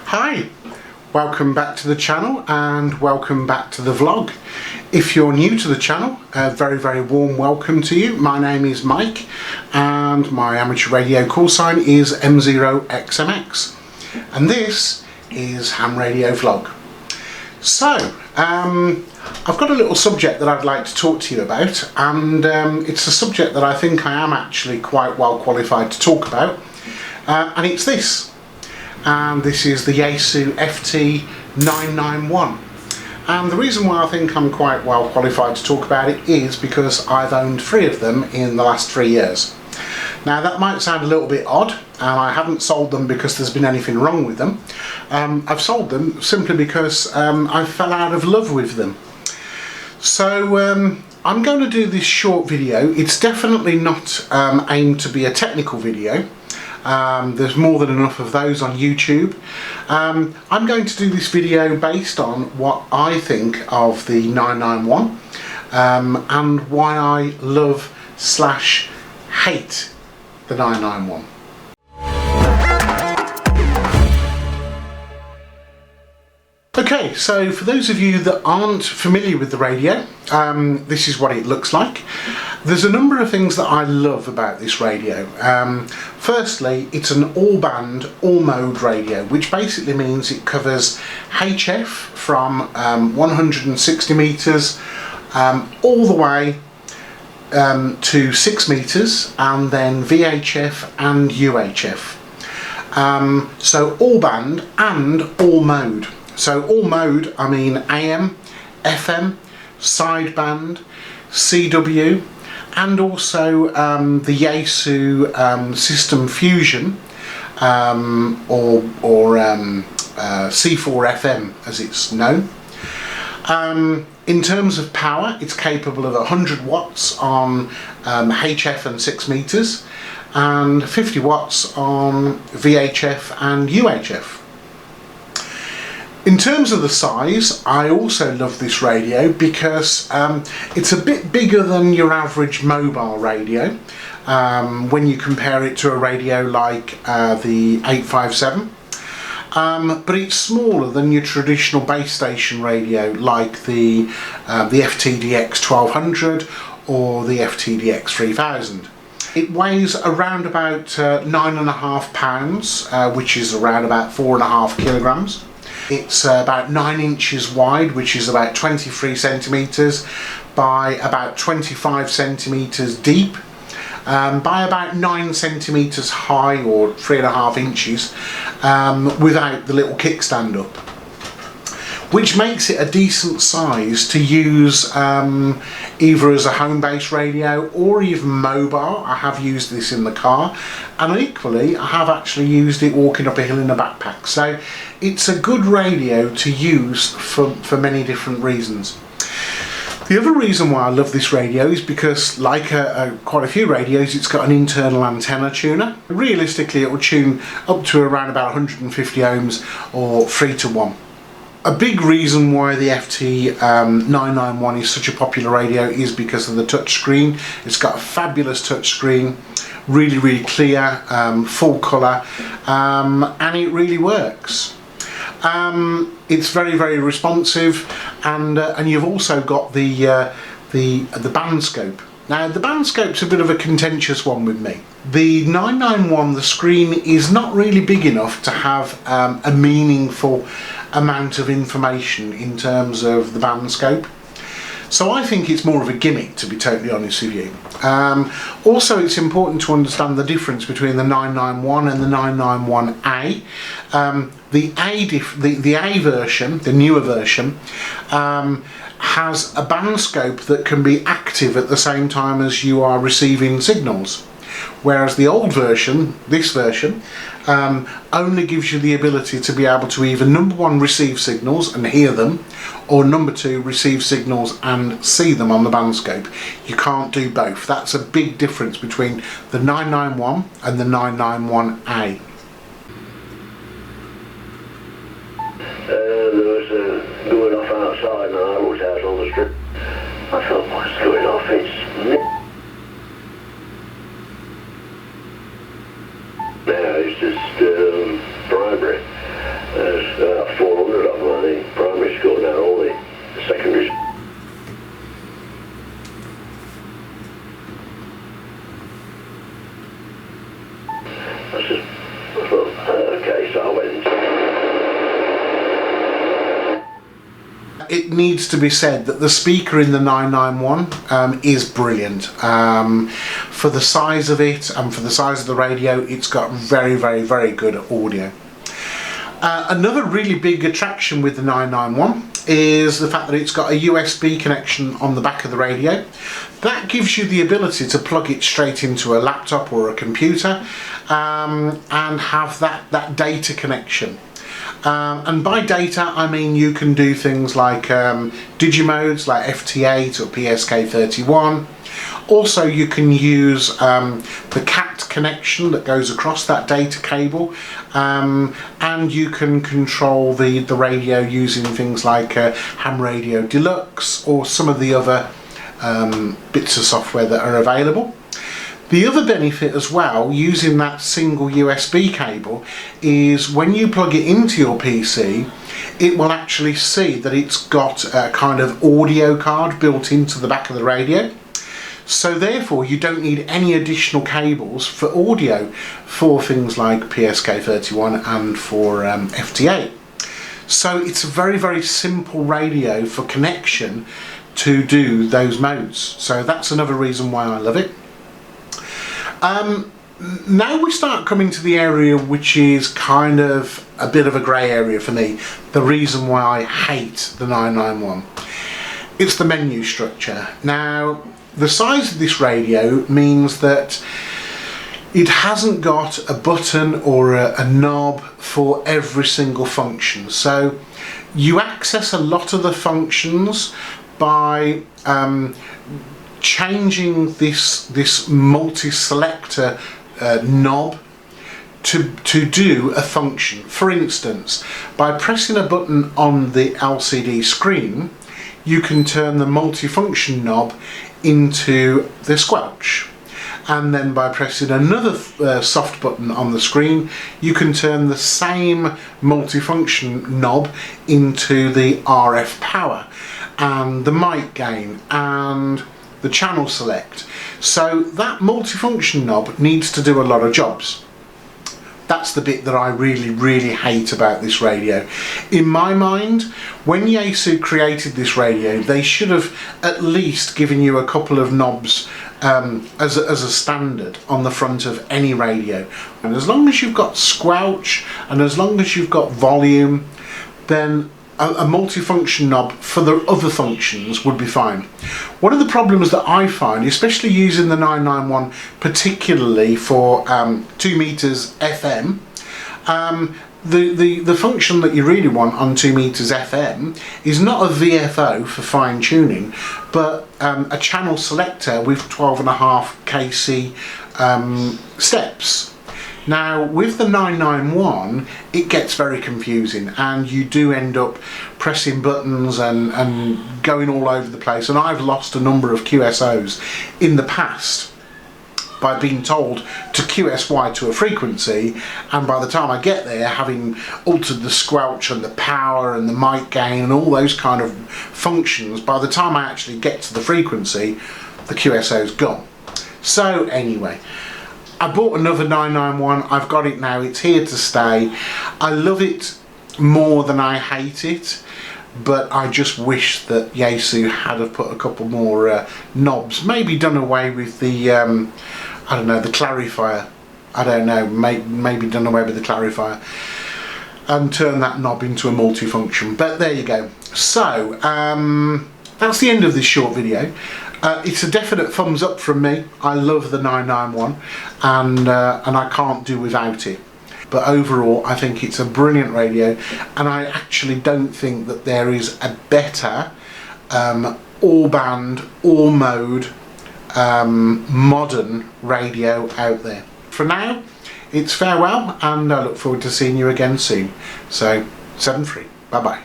Hi, welcome back to the channel and welcome back to the vlog. If you're new to the channel, a very warm welcome to you. My name is Mike and my amateur radio call sign is M0XMX, and this is Ham Radio Vlog. So, I've got a little subject that I'd like to talk to you about, and it's a subject that I think I am actually quite well qualified to talk about, and it's this. And this is the Yaesu FT-991. And the reason why I think I'm quite well qualified to talk about it is because I've owned 3 of them in the last 3 years. Now that might sound a little bit odd, and I haven't sold them because there's been anything wrong with them. I've sold them simply because I fell out of love with them. So I'm going to do this short video. It's definitely not aimed to be a technical video. There's more than enough of those on YouTube. I'm going to do this video based on what I think of the 991 and why I love / hate the 991. Okay, so for those of you that aren't familiar with the radio, this is what it looks like. There's a number of things that I love about this radio. Firstly, it's an all-band, all-mode radio, which basically means it covers HF from 160 metres all the way to 6 metres, and then VHF and UHF. So all-band and all-mode. So all-mode, I mean AM, FM, sideband, CW, and also the Yaesu System Fusion or C4FM as it's known. In terms of power, it's capable of 100 watts on HF and 6 metres and 50 watts on VHF and UHF. In terms of the size, I also love this radio because it's a bit bigger than your average mobile radio when you compare it to a radio like the 857, but it's smaller than your traditional base station radio like the FTDX 1200 or the FTDX 3000. It weighs around about 9.5 pounds, which is around about 4.5 kilograms. It's about 9 inches wide, which is about 23 centimetres by about 25 centimetres deep, by about 9 centimetres high, or 3.5 inches, without the little kickstand up, which makes it a decent size to use either as a home-based radio or even mobile. I have used this in the car, and equally I have actually used it walking up a hill in a backpack. So it's a good radio to use for many different reasons. The other reason why I love this radio is because, like quite a few radios, it's got an internal antenna tuner. Realistically, it will tune up to around about 150 ohms or 3:1. A big reason why the FT-991 is such a popular radio is because of the touchscreen. It's got a fabulous touchscreen, really clear, full colour, and it really works. It's very responsive, and you've also got the band scope. Now the band scope's a bit of a contentious one with me. The 991, the screen is not really big enough to have a meaningful amount of information in terms of the band scope. So I think it's more of a gimmick, to be totally honest with you. Also, it's important to understand the difference between the 991 and the 991A. The A version, the newer version, has a band scope that can be active at the same time as you are receiving signals, whereas the old version, this version, only gives you the ability to be able to either number 1 receive signals and hear them, or number 2 receive signals and see them on the band scope. You can't do both. That's a big difference between the 991 and the 991A. There was going off outside, and I looked out on the street. I thought, what's going off? It's me. Now it's just bribery. about 400 of them at the primary school now, all the secondary school. I thought, okay, so I went. It needs to be said that the speaker in the 991 is brilliant. For the size of it and for the size of the radio, it's got very, very, very good audio. Another really big attraction with the 991 is the fact that it's got a USB connection on the back of the radio. That gives you the ability to plug it straight into a laptop or a computer and have that data connection. And by data I mean you can do things like digimodes like FT-8 or PSK-31. Also you can use the CAT connection that goes across that data cable, and you can control the radio using things like Ham Radio Deluxe or some of the other bits of software that are available. The other benefit as well, using that single USB cable, is when you plug it into your PC, it will actually see that it's got a kind of audio card built into the back of the radio. So therefore you don't need any additional cables for audio for things like PSK-31 and for FT-8. So it's a very, very simple radio for connection to do those modes. So that's another reason why I love it. Now we start coming to the area which is kind of a bit of a grey area for me, the reason why I hate the 991. It's the menu structure. Now the size of this radio means that it hasn't got a button or a knob for every single function. So you access a lot of the functions by changing this multi-selector knob to do a function. For instance, by pressing a button on the LCD screen, you can turn the multifunction knob into the squelch, and then by pressing another soft button on the screen, you can turn the same multifunction knob into the RF power and the mic gain and the channel select. So that multifunction knob needs to do a lot of jobs. That's the bit that I really, really hate about this radio. In my mind, when Yaesu created this radio, they should have at least given you a couple of knobs as a standard on the front of any radio. And as long as you've got squelch and as long as you've got volume, then a multifunction knob for the other functions would be fine. One of the problems that I find, especially using the 991 particularly for 2 meters FM, the function that you really want on 2 meters FM is not a VFO for fine tuning, but a channel selector with 12.5 kc steps. Now with the 991 it gets very confusing and you do end up pressing buttons and going all over the place, and I've lost a number of QSOs in the past by being told to QSY to a frequency, and by the time I get there, having altered the squelch and the power and the mic gain and all those kind of functions, by the time I actually get to the frequency, the QSO's gone. So anyway, I bought another 991, I've got it now, it's here to stay. I love it more than I hate it, but I just wish that Yaesu had have put a couple more knobs, maybe done away with the, I don't know, the clarifier, I don't know, maybe done away with the clarifier and turn that knob into a multifunction, but there you go. So, that's the end of this short video. It's a definite thumbs up from me. I love the 991 and I can't do without it. But overall I think it's a brilliant radio, and I actually don't think that there is a better all band, all mode modern radio out there. For now it's farewell, and I look forward to seeing you again soon. So 7-3, bye bye.